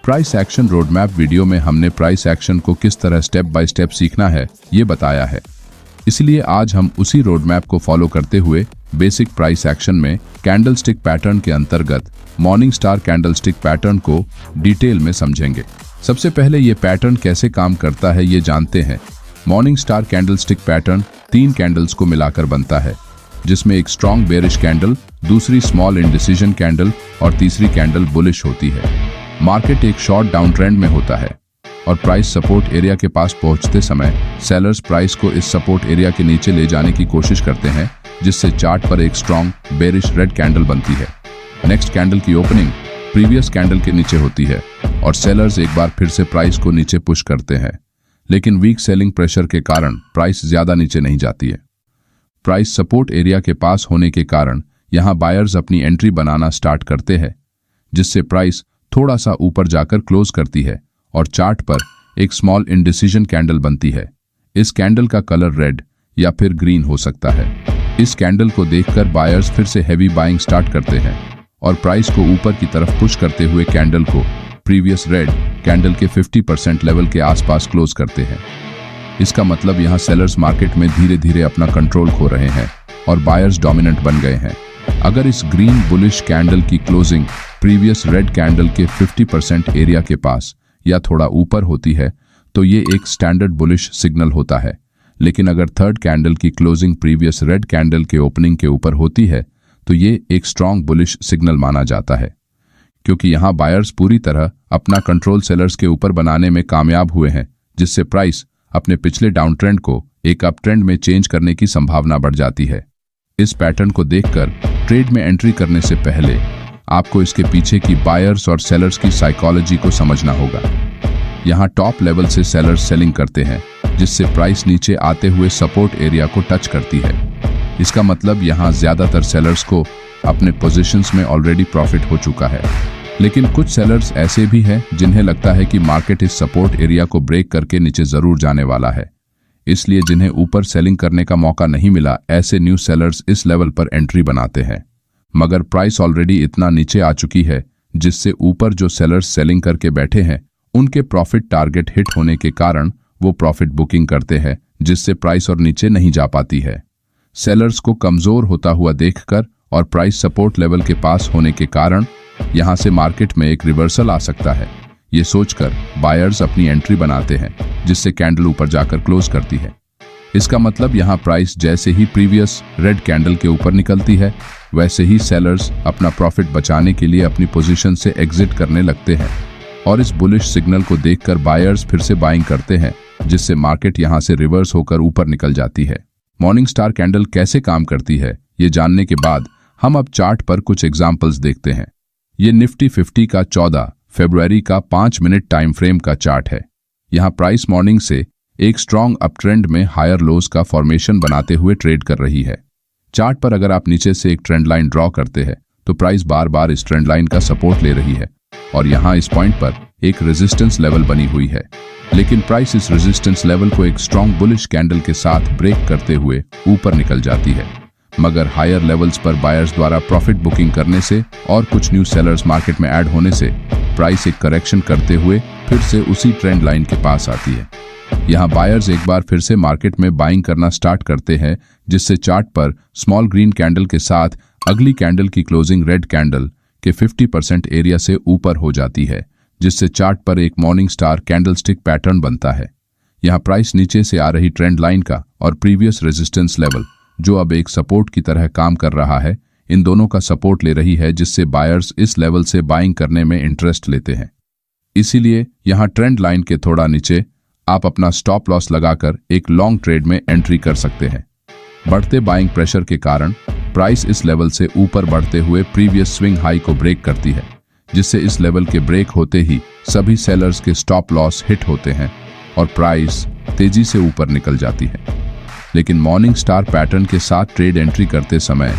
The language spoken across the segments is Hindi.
प्राइस एक्शन रोडमैप वीडियो में हमने प्राइस एक्शन को किस तरह स्टेप बाय स्टेप सीखना है ये बताया है। इसलिए आज हम उसी रोडमैप को फॉलो करते हुए बेसिक प्राइस एक्शन में कैंडलस्टिक पैटर्न के अंतर्गत मॉर्निंग स्टार कैंडलस्टिक पैटर्न को डिटेल में समझेंगे। सबसे पहले ये पैटर्न कैसे काम करता है ये जानते हैं। Morning star candlestick pattern 3 candles को मिलाकर बनता है, जिसमें एक स्ट्रॉन्ग बेरिश कैंडल, दूसरी स्मॉल इंडिसीजन कैंडल और तीसरी कैंडल बुलिश होती है। मार्केट एक शॉर्ट डाउन ट्रेंड में होता है और प्राइस सपोर्ट एरिया के पास पहुंचते समय सेलर्स प्राइस को इस सपोर्ट एरिया के नीचे ले जाने की कोशिश करते हैं, जिससे चार्ट पर एक स्ट्रॉन्ग बेरिश रेड कैंडल बनती है। नेक्स्ट कैंडल की ओपनिंग प्रीवियस कैंडल के नीचे होती है और सेलर्स एक बार फिर से प्राइस को नीचे पुश करते हैं, लेकिन वीक सेलिंग प्रेशर के कारण प्राइस ज्यादा नीचे नहीं जाती है। प्राइस सपोर्ट एरिया के पास होने के कारण यहां बायर्स अपनी एंट्री बनाना स्टार्ट करते हैं, जिससे प्राइस थोड़ा सा ऊपर जाकर क्लोज करती है और चार्ट पर एक स्मॉल इंडिसीजन कैंडल बनती है। इस कैंडल का कलर रेड या फिर ग्रीन हो सकता है। इस कैंडल को देखकर बायर्स फिर से हैवी बाइंग स्टार्ट करते हैं और प्राइस को ऊपर की तरफ पुश करते हुए कैंडल को प्रीवियस रेड कैंडल के 50% लेवल के आसपास क्लोज करते हैं। इसका मतलब यहां सेलर्स मार्केट में धीरे धीरे अपना कंट्रोल खो रहे हैं और बायर्स डोमिनेंट बन गए हैं। अगर इस ग्रीन बुलिश कैंडल की क्लोजिंग प्रीवियस रेड कैंडल के 50% एरिया के पास या थोड़ा ऊपर होती है तो ये एक स्टैंडर्ड बुलिश सिग्नल होता है, लेकिन अगर थर्ड कैंडल की क्लोजिंग प्रीवियस रेड कैंडल के ओपनिंग के ऊपर होती है तो ये एक स्ट्रॉन्ग बुलिश सिग्नल माना जाता है, क्योंकि यहां बायर्स पूरी तरह अपना कंट्रोल सेलर्स के ऊपर बनाने में कामयाब हुए हैं, जिससे प्राइस अपने पिछले डाउन ट्रेंड को एक अप ट्रेंड में चेंज करने की संभावना बढ़ जाती है। इस पैटर्न को देखकर ट्रेड में एंट्री करने से पहले आपको इसके पीछे की बायर्स और सेलर्स की साइकोलॉजी को समझना होगा। यहां टॉप लेवल से सेलर्स सेलिंग करते हैं, जिससे प्राइस नीचे आते हुए सपोर्ट एरिया को टच करती है। इसका मतलब यहां ज्यादातर सेलर्स को अपने पोजीशंस में ऑलरेडी प्रॉफिट हो चुका है, लेकिन कुछ सेलर्स ऐसे भी हैं जिन्हें लगता है कि मार्केट इस सपोर्ट एरिया को ब्रेक करके नीचे जरूर जाने वाला है, इसलिए जिन्हें ऊपर सेलिंग करने का मौका नहीं मिला, ऐसे न्यू सेलर्स इस लेवल पर एंट्री बनाते हैं। मगर प्राइस ऑलरेडी इतना नीचे आ चुकी है जिससे ऊपर जो सेलर्स सेलिंग करके बैठे हैं उनके प्रॉफिट टारगेट हिट होने के कारण वो प्रॉफिट बुकिंग करते हैं, जिससे प्राइस और नीचे नहीं जा पाती है। सेलर्स को कमजोर होता हुआ देखकर और प्राइस सपोर्ट लेवल के पास होने के कारण यहां से मार्केट में एक रिवर्सल आ सकता है, ये सोचकर बायर्स अपनी एंट्री बनाते हैं, जिससे कैंडल ऊपर जाकर क्लोज करती है। इसका मतलब यहां प्राइस जैसे ही प्रीवियस रेड कैंडल के ऊपर निकलती है, वैसे ही सेलर्स अपना प्रॉफिट बचाने के लिए अपनी पोजीशन से एग्जिट करने लगते हैं और इस बुलिश सिग्नल को देखकर बायर्स फिर से बाइंग करते हैं, जिससे मार्केट यहां से रिवर्स होकर ऊपर निकल जाती है। मॉर्निंग स्टार कैंडल कैसे काम करती है ये जानने के बाद हम अब चार्ट पर कुछ एग्जांपल्स देखते हैं। ये निफ्टी 50 का 14 फरवरी का 5 मिनट टाइम फ्रेम का चार्ट है। यहां प्राइस मॉर्निंग से एक स्ट्रॉन्ग अप ट्रेंड में हायर लोज का फॉर्मेशन बनाते हुए ट्रेड कर रही है। चार्ट पर अगर आप नीचे से एक ट्रेंड लाइन ड्रॉ करते हैं तो प्राइस बार बार इस ट्रेंड लाइन का सपोर्ट ले रही है और यहां इस पॉइंट पर एक रेजिस्टेंस लेवल बनी हुई है, लेकिन प्राइस इस रेजिस्टेंस लेवल को एक स्ट्रॉन्ग बुलिश कैंडल के साथ ब्रेक करते हुए ऊपर निकल जाती है। मगर हायर लेवल्स पर बायर्स द्वारा प्रॉफिट बुकिंग करने से और कुछ न्यू सेलर्स मार्केट में ऐड होने से प्राइस एक करेक्शन करते हुए फिर से उसी ट्रेंड लाइन के पास आती है। यहां बायर्स एक बार फिर से मार्केट में बाइंग करना स्टार्ट करते हैं, जिससे चार्ट पर स्मॉल ग्रीन कैंडल के साथ अगली कैंडल की क्लोजिंग रेड कैंडल के 50% एरिया से ऊपर हो जाती है, जिससे चार्ट पर एक मॉर्निंग स्टार कैंडलस्टिक पैटर्न बनता है। यहां प्राइस नीचे से आ रही ट्रेंड लाइन का और प्रीवियस रेजिस्टेंस लेवल, जो अब एक सपोर्ट की तरह काम कर रहा है, इन दोनों का सपोर्ट ले रही है, जिससे बायर्स इस लेवल से बाइंग करने में इंटरेस्ट लेते हैं। इसीलिए यहां ट्रेंड लाइन के थोड़ा नीचे आप अपना स्टॉप लॉस लगाकर एक लॉन्ग ट्रेड में एंट्री कर सकते हैं। बढ़ते बाइंग प्रेशर के कारण प्राइस इस लेवल से ऊपर बढ़ते हुए प्रीवियस स्विंग हाई को ब्रेक करती है, जिससे इस लेवल के ब्रेक होते ही सभी सेलर्स के स्टॉप लॉस हिट होते हैं और प्राइस तेजी से ऊपर निकल जाती है। लेकिन मॉर्निंग स्टार पैटर्न के साथ ट्रेड एंट्री करते समय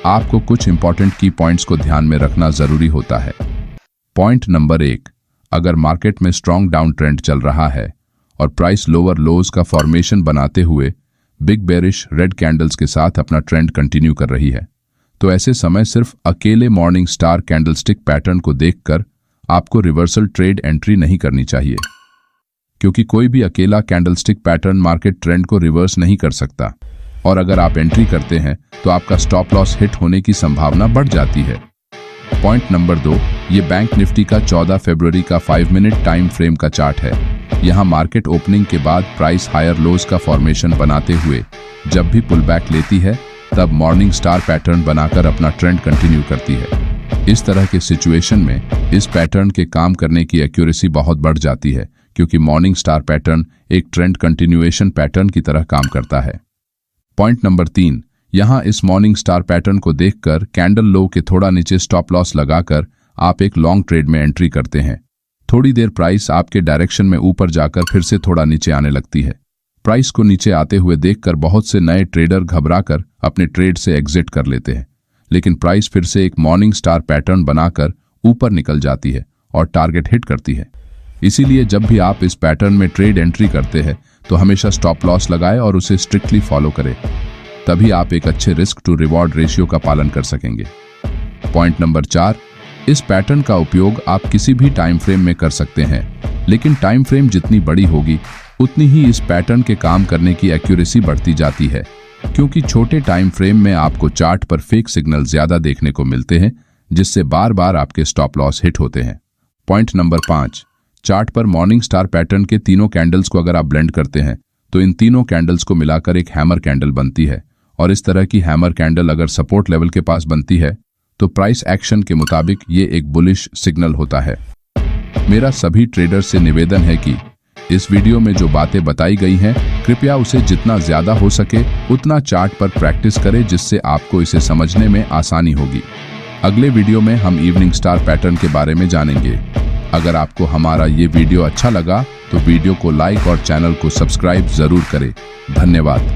आपको कुछ इंपॉर्टेंट की पॉइंट्स को ध्यान में रखना जरूरी होता है। पॉइंट नंबर 1, अगर मार्केट में स्ट्रॉन्ग डाउन ट्रेंड चल रहा है और प्राइस लोअर लोज का फॉर्मेशन बनाते हुए बिग बेरिश रेड कैंडल्स के साथ अपना ट्रेंड कंटिन्यू कर रही है, तो ऐसे समय सिर्फ अकेले मॉर्निंग स्टार कैंडलस्टिक पैटर्न को देखकर आपको रिवर्सल ट्रेड एंट्री नहीं करनी चाहिए, क्योंकि कोई भी अकेला कैंडलस्टिक पैटर्न मार्केट ट्रेंड को रिवर्स नहीं कर सकता, और अगर आप एंट्री करते हैं तो आपका स्टॉप लॉस हिट होने की संभावना बढ़ जाती है। पॉइंट नंबर 2, ये बैंक निफ्टी का 14 फरवरी का 5 मिनट टाइम फ्रेम का चार्ट है। यहाँ मार्केट ओपनिंग के बाद प्राइस हायर लोज का फॉर्मेशन बनाते हुए जब भी पुल बैक लेती है तब मॉर्निंग स्टार पैटर्न बनाकर अपना ट्रेंड कंटिन्यू करती है। इस तरह के सिचुएशन में इस पैटर्न के काम करने की एक्यूरेसी बहुत बढ़ जाती है, क्योंकि मॉर्निंग स्टार पैटर्न एक ट्रेंड कंटिन्यूएशन पैटर्न की तरह काम करता है। पॉइंट नंबर 3, यहाँ इस मॉर्निंग स्टार पैटर्न को देखकर कैंडल लो के थोड़ा नीचे स्टॉप लॉस लगाकर आप एक लॉन्ग ट्रेड में एंट्री करते हैं। थोड़ी देर प्राइस आपके डायरेक्शन में ऊपर जाकर फिर से थोड़ा नीचे आने लगती है। प्राइस को नीचे आते हुए देखकर बहुत से नए ट्रेडर घबराकर अपने ट्रेड से एग्जिट कर लेते हैं, लेकिन प्राइस फिर से एक मॉर्निंग स्टार पैटर्न बनाकर ऊपर निकल जाती है और टारगेट हिट करती है। इसीलिए जब भी आप इस पैटर्न में ट्रेड एंट्री करते हैं तो हमेशा स्टॉप लॉस लगाएं और उसे स्ट्रिक्टली फॉलो करें, तभी आप एक अच्छे रिस्क टू रिवॉर्ड रेशियो का पालन कर सकेंगे। पॉइंट नंबर 4, इस पैटर्न का उपयोग आप किसी भी टाइम फ्रेम में कर सकते हैं, लेकिन टाइम फ्रेम जितनी बड़ी होगी उतनी ही इस पैटर्न के काम करने की एक्यूरेसी बढ़ती जाती है, क्योंकि छोटे टाइम फ्रेम में आपको चार्ट पर फेक सिग्नल ज्यादा देखने को मिलते हैं, जिससे बार बार आपके स्टॉप लॉस हिट होते हैं। पॉइंट नंबर 5, चार्ट पर मॉर्निंग स्टार पैटर्न के तीनों कैंडल्स को अगर आप ब्लेंड करते हैं तो इन तीनों कैंडल्स को मिलाकर एक हैमर कैंडल बनती है, और इस तरह की हैमर कैंडल अगर सपोर्ट लेवल के पास बनती है तो प्राइस एक्शन के मुताबिक ये एक बुलिश सिग्नल होता है। मेरा सभी ट्रेडर्स से निवेदन है कि इस वीडियो में जो बातें बताई गई हैं कृपया उसे जितना ज्यादा हो सके उतना चार्ट पर प्रैक्टिस करें, जिससे आपको इसे समझने में आसानी होगी। अगले वीडियो में हम इवनिंग स्टार पैटर्न के बारे में जानेंगे। अगर आपको हमारा ये वीडियो अच्छा लगा तो वीडियो को लाइक और चैनल को सब्सक्राइब जरूर करें। धन्यवाद।